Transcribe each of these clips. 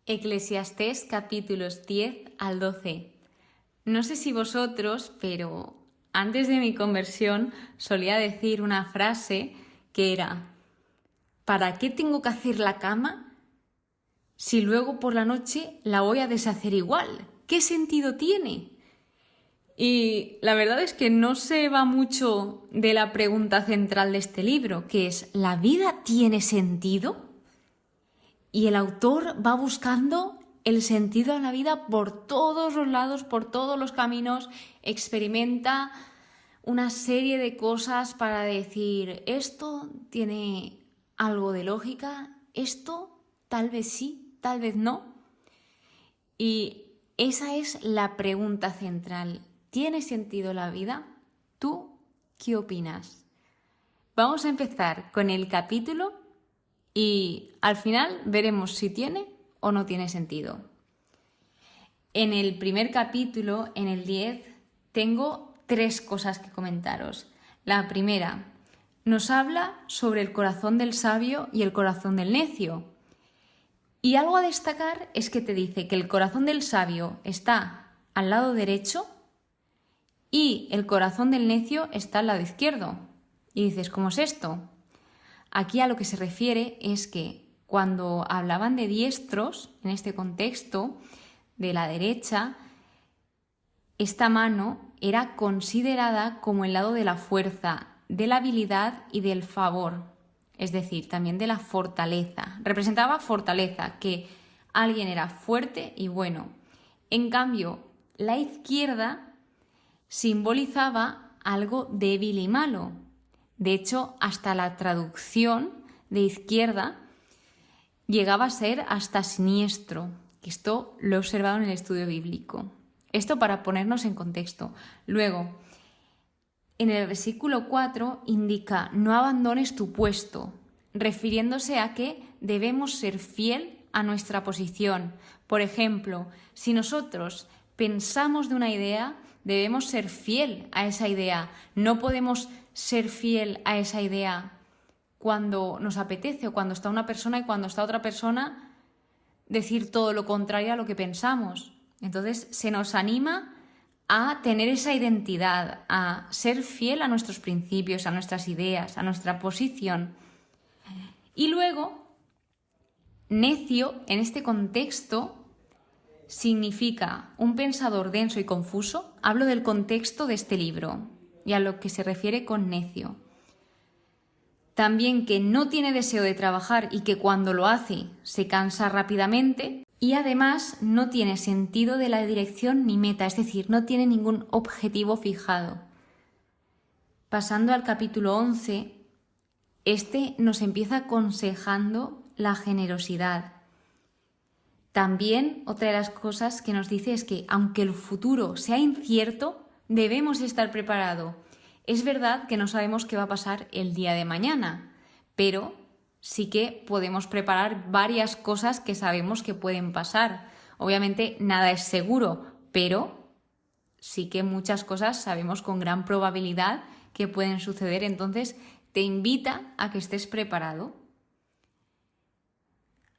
Eclesiastés capítulos 10 al 12. No sé si vosotros, pero antes de mi conversión solía decir una frase que era: ¿para qué tengo que hacer la cama si luego por la noche la voy a deshacer igual? ¿Qué sentido tiene? Y la verdad es que no se va mucho de la pregunta central de este libro, que es: ¿la vida tiene sentido? Y el autor va buscando el sentido a la vida por todos los lados, por todos los caminos, experimenta una serie de cosas para decir: esto tiene algo de lógica, esto tal vez sí, tal vez no. Y esa es la pregunta central. ¿Tiene sentido la vida? ¿Tú qué opinas? Vamos a empezar con el capítulo y al final veremos si tiene o no tiene sentido. En el primer capítulo, en el 10, tengo 3 cosas que comentaros. La primera, nos habla sobre el corazón del sabio y el corazón del necio. Y algo a destacar es que te dice que el corazón del sabio está al lado derecho y el corazón del necio está al lado izquierdo. Y dices, ¿cómo es esto? Aquí a lo que se refiere es que cuando hablaban de diestros, en este contexto, de la derecha, esta mano era considerada como el lado de la fuerza, de la habilidad y del favor, es decir, también de la fortaleza. Representaba fortaleza, que alguien era fuerte y bueno. En cambio, la izquierda simbolizaba algo débil y malo. De hecho, hasta la traducción de izquierda llegaba a ser hasta siniestro, que esto lo he observado en el estudio bíblico. Esto para ponernos en contexto. Luego, en el versículo 4 indica: no abandones tu puesto, refiriéndose a que debemos ser fiel a nuestra posición. Por ejemplo, si nosotros pensamos de una idea, debemos ser fiel a esa idea. No podemos ser fiel a esa idea cuando nos apetece o cuando está una persona y cuando está otra persona decir todo lo contrario a lo que pensamos. Entonces se nos anima a tener esa identidad, a ser fiel a nuestros principios, a nuestras ideas, a nuestra posición. Y luego, necio en este contexto significa un pensador denso y confuso. Hablo del contexto de este libro y a lo que se refiere con necio. También que no tiene deseo de trabajar y que cuando lo hace se cansa rápidamente. Y además no tiene sentido de la dirección ni meta, es decir, no tiene ningún objetivo fijado. Pasando al capítulo 11, este nos empieza aconsejando la generosidad. También otra de las cosas que nos dice es que aunque el futuro sea incierto, debemos estar preparados. Es verdad que no sabemos qué va a pasar el día de mañana, pero sí que podemos preparar varias cosas que sabemos que pueden pasar. Obviamente nada es seguro, pero sí que muchas cosas sabemos con gran probabilidad que pueden suceder. Entonces te invita a que estés preparado.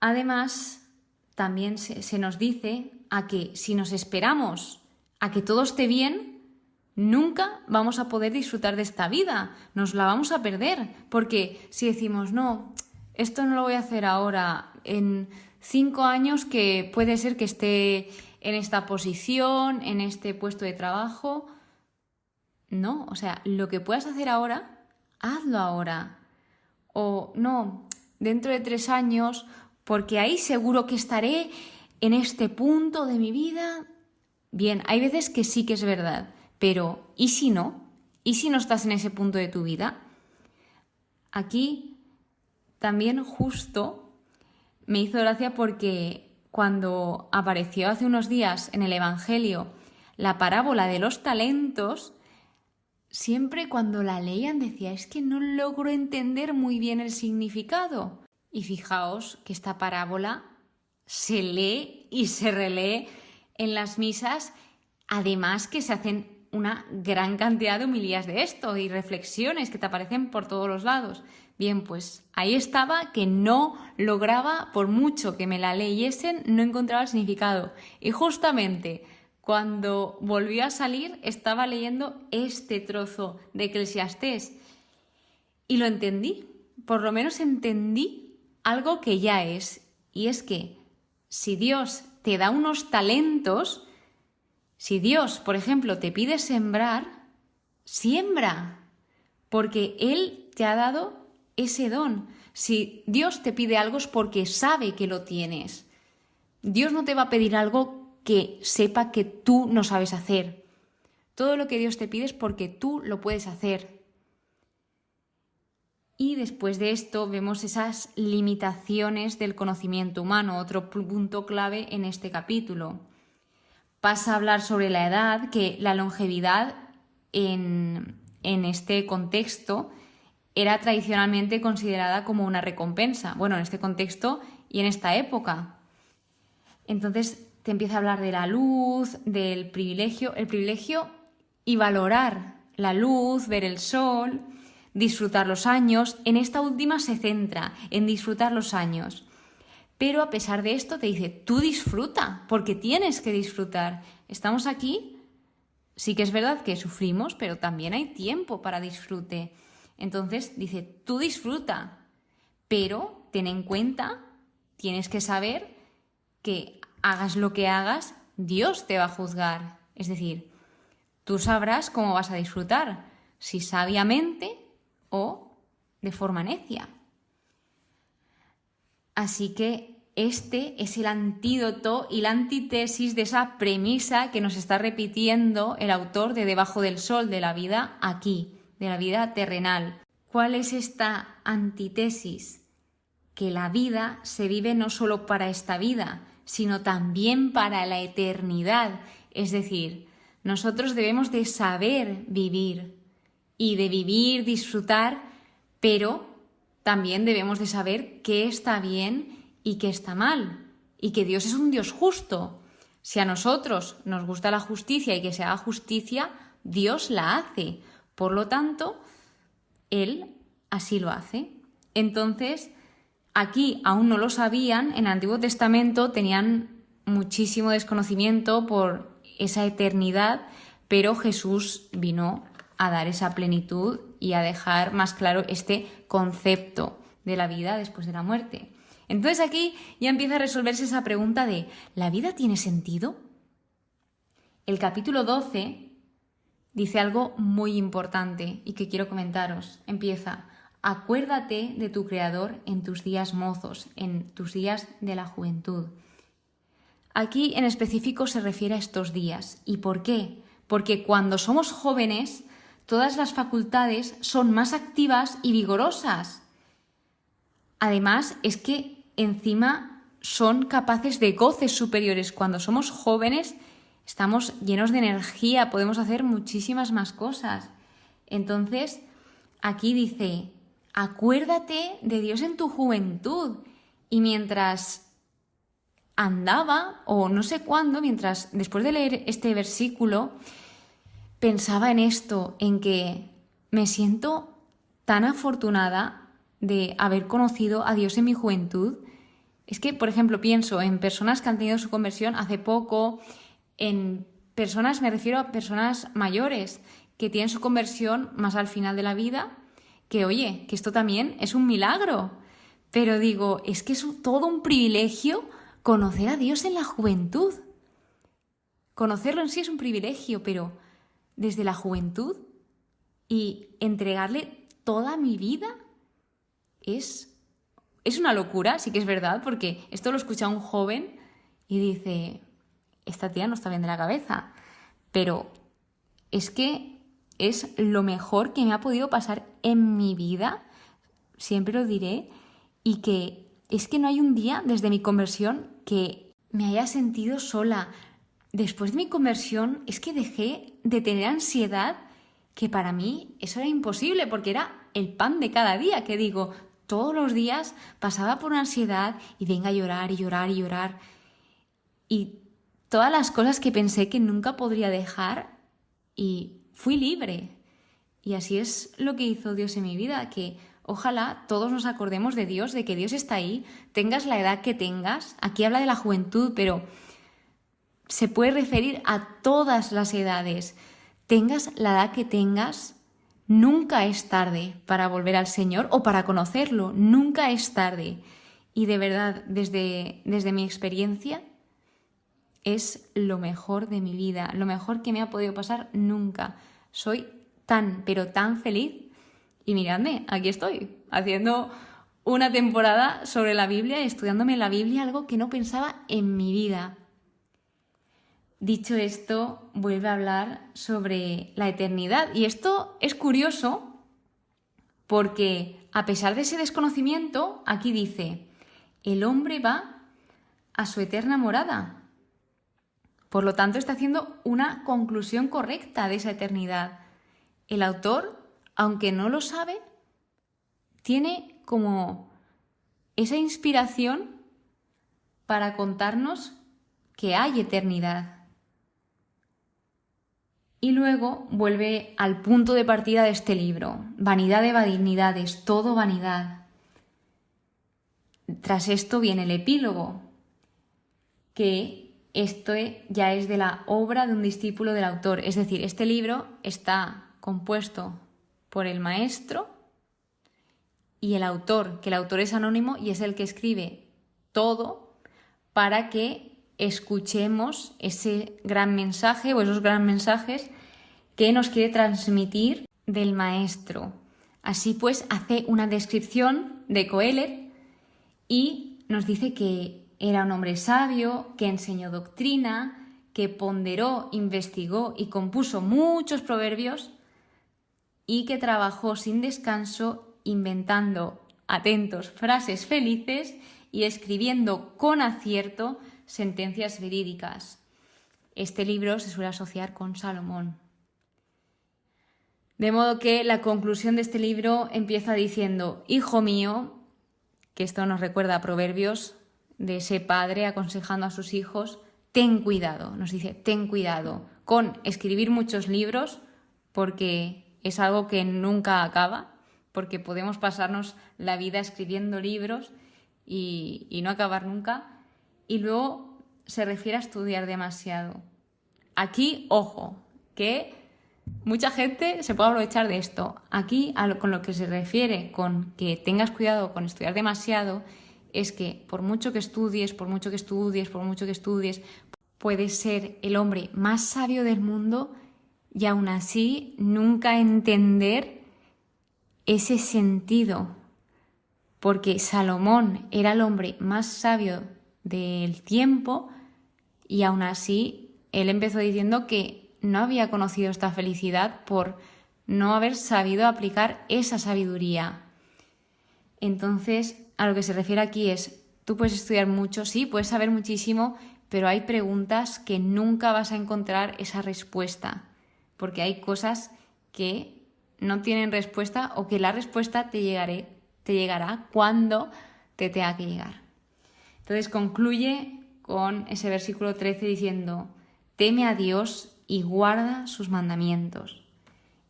Además, también se nos dice a que si nos esperamos a que todo esté bien, nunca vamos a poder disfrutar de esta vida, nos la vamos a perder, porque si decimos no, esto no lo voy a hacer ahora, en 5 años que puede ser que esté en esta posición, en este puesto de trabajo, no, o sea, lo que puedas hacer ahora, hazlo ahora. O no, dentro de 3 años, porque ahí seguro que estaré en este punto de mi vida. Bien, hay veces que sí que es verdad, pero ¿y si no? ¿Y si no estás en ese punto de tu vida? Aquí también justo me hizo gracia porque cuando apareció hace unos días en el Evangelio la parábola de los talentos, siempre cuando la leían decía: es que no logro entender muy bien el significado. Y fijaos que esta parábola se lee y se relee en las misas, además que se hacen una gran cantidad de homilías de esto y reflexiones que te aparecen por todos los lados. Bien, pues ahí estaba que no lograba, por mucho que me la leyesen, no encontraba el significado. Y justamente cuando volvió a salir estaba leyendo este trozo de Eclesiastés y lo entendí, por lo menos entendí algo que ya es, y es que si Dios te da unos talentos, si Dios, por ejemplo, te pide sembrar, siembra, porque Él te ha dado ese don. Si Dios te pide algo es porque sabe que lo tienes. Dios no te va a pedir algo que sepa que tú no sabes hacer. Todo lo que Dios te pide es porque tú lo puedes hacer. Y después de esto vemos esas limitaciones del conocimiento humano, otro punto clave en este capítulo. Pasa a hablar sobre la edad, que la longevidad en este contexto era tradicionalmente considerada como una recompensa. Bueno, en este contexto y en esta época. Entonces te empieza a hablar de la luz, del privilegio, el privilegio y valorar la luz, ver el sol, disfrutar los años. En esta última se centra en disfrutar los años. Pero a pesar de esto te dice, tú disfruta, porque tienes que disfrutar. Estamos aquí, sí que es verdad que sufrimos, pero también hay tiempo para disfrute. Entonces dice, tú disfruta, pero ten en cuenta, tienes que saber que hagas lo que hagas, Dios te va a juzgar. Es decir, tú sabrás cómo vas a disfrutar, si sabiamente o de forma necia. Así que este es el antídoto y la antítesis de esa premisa que nos está repitiendo el autor de Debajo del Sol, de la vida aquí, de la vida terrenal. ¿Cuál es esta antítesis? Que la vida se vive no solo para esta vida, sino también para la eternidad. Es decir, nosotros debemos de saber vivir y de vivir, disfrutar, pero también debemos de saber qué está bien y qué está mal, y que Dios es un Dios justo. Si a nosotros nos gusta la justicia y que se haga justicia, Dios la hace. Por lo tanto, Él así lo hace. Entonces, aquí aún no lo sabían, en el Antiguo Testamento tenían muchísimo desconocimiento por esa eternidad, pero Jesús vino a dar esa plenitud y a dejar más claro este concepto de la vida después de la muerte. Entonces aquí ya empieza a resolverse esa pregunta de ¿la vida tiene sentido? El capítulo 12 dice algo muy importante y que quiero comentaros. Empieza, acuérdate de tu Creador en tus días mozos, en tus días de la juventud. Aquí en específico se refiere a estos días. ¿Y por qué? Porque cuando somos jóvenes, todas las facultades son más activas y vigorosas. Además, es que encima son capaces de goces superiores. Cuando somos jóvenes, estamos llenos de energía, podemos hacer muchísimas más cosas. Entonces, aquí dice, acuérdate de Dios en tu juventud. Y mientras andaba, o no sé cuándo, después de leer este versículo, pensaba en esto, en que me siento tan afortunada de haber conocido a Dios en mi juventud. Es que, por ejemplo, pienso en personas que han tenido su conversión hace poco, en personas, me refiero a personas mayores que tienen su conversión más al final de la vida, que oye, que esto también es un milagro. Pero digo, es que es todo un privilegio conocer a Dios en la juventud. Conocerlo en sí es un privilegio, pero desde la juventud y entregarle toda mi vida es una locura, sí que es verdad, porque esto lo escucha un joven y dice, esta tía no está bien de la cabeza, pero es que es lo mejor que me ha podido pasar en mi vida, siempre lo diré, y que es que no hay un día desde mi conversión que me haya sentido sola. Después de mi conversión es que dejé de tener ansiedad, que para mí eso era imposible porque era el pan de cada día, que digo, todos los días pasaba por una ansiedad y venga a llorar y llorar y llorar. Y todas las cosas que pensé que nunca podría dejar, y fui libre. Y así es lo que hizo Dios en mi vida, que ojalá todos nos acordemos de Dios, de que Dios está ahí, tengas la edad que tengas. Aquí habla de la juventud, pero se puede referir a todas las edades. Tengas la edad que tengas, nunca es tarde para volver al Señor o para conocerlo, nunca es tarde. Y de verdad, desde mi experiencia, es lo mejor de mi vida, lo mejor que me ha podido pasar nunca. Soy tan, pero tan feliz. Y miradme, aquí estoy, haciendo una temporada sobre la Biblia y estudiándome la Biblia, algo que no pensaba en mi vida. Dicho esto, vuelve a hablar sobre la eternidad. Y esto es curioso porque, a pesar de ese desconocimiento, aquí dice: el hombre va a su eterna morada. Por lo tanto, está haciendo una conclusión correcta de esa eternidad. El autor, aunque no lo sabe, tiene como esa inspiración para contarnos que hay eternidad. Y luego vuelve al punto de partida de este libro: vanidad de vanidades, todo vanidad. Tras esto viene el epílogo, que esto ya es de la obra de un discípulo del autor. Es decir, este libro está compuesto por el maestro y el autor, que el autor es anónimo y es el que escribe todo para que escuchemos ese gran mensaje o esos gran mensajes que nos quiere transmitir del maestro. Así pues, hace una descripción de Coelet y nos dice que era un hombre sabio, que enseñó doctrina, que ponderó, investigó y compuso muchos proverbios y que trabajó sin descanso inventando, atentos, frases felices y escribiendo con acierto sentencias verídicas. Este libro se suele asociar con Salomón. De modo que la conclusión de este libro empieza diciendo: hijo mío, que esto nos recuerda a Proverbios, de ese padre aconsejando a sus hijos, ten cuidado, nos dice, ten cuidado con escribir muchos libros, porque es algo que nunca acaba, porque podemos pasarnos la vida escribiendo libros y no acabar nunca. Y luego se refiere a estudiar demasiado. Aquí, ojo, que mucha gente se puede aprovechar de esto. Aquí, con lo que se refiere con que tengas cuidado con estudiar demasiado, es que por mucho que estudies, puedes ser el hombre más sabio del mundo y aún así nunca entender ese sentido. Porque Salomón era el hombre más sabio del tiempo y aún así él empezó diciendo que no había conocido esta felicidad por no haber sabido aplicar esa sabiduría. Entonces, a lo que se refiere aquí es, tú puedes estudiar mucho, sí, puedes saber muchísimo, pero hay preguntas que nunca vas a encontrar esa respuesta, porque hay cosas que no tienen respuesta o que la respuesta te llegará cuando te tenga que llegar. Entonces concluye con ese versículo 13 diciendo: teme a Dios y guarda sus mandamientos.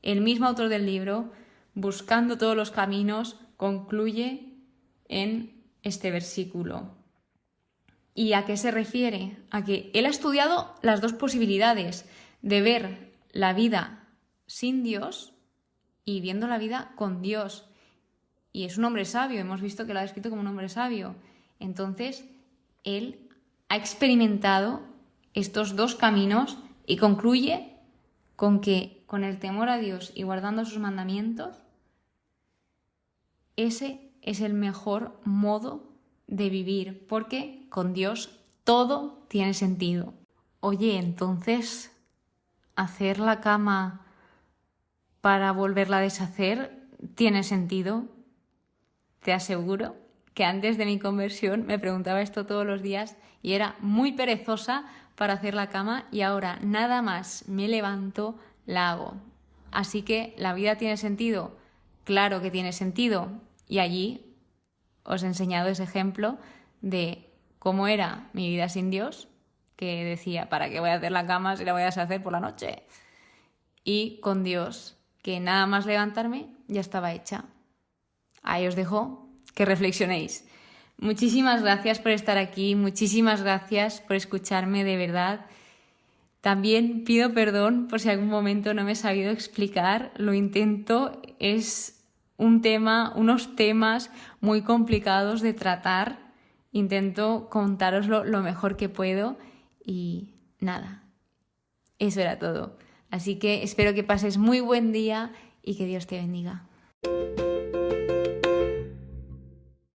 El mismo autor del libro, buscando todos los caminos, concluye en este versículo. ¿Y a qué se refiere? A que él ha estudiado las dos posibilidades de ver la vida sin Dios y viendo la vida con Dios. Y es un hombre sabio, hemos visto que lo ha descrito como un hombre sabio. Entonces, él ha experimentado estos dos caminos y concluye con que con el temor a Dios y guardando sus mandamientos, ese es el mejor modo de vivir, porque con Dios todo tiene sentido. Oye, entonces, ¿hacer la cama para volverla a deshacer tiene sentido? Te aseguro que antes de mi conversión me preguntaba esto todos los días y era muy perezosa para hacer la cama y ahora nada más me levanto, la hago. Así que ¿la vida tiene sentido? Claro que tiene sentido. Y allí os he enseñado ese ejemplo de cómo era mi vida sin Dios, que decía, ¿para qué voy a hacer la cama si la voy a deshacer por la noche? y con Dios, que nada más levantarme ya estaba hecha. Ahí os dejo que reflexionéis. Muchísimas gracias por estar aquí, muchísimas gracias por escucharme, de verdad. También pido perdón por si algún momento no me he sabido explicar, lo intento, es unos temas muy complicados de tratar, intento contároslo lo mejor que puedo y nada, eso era todo. Así que espero que pases muy buen día y que Dios te bendiga.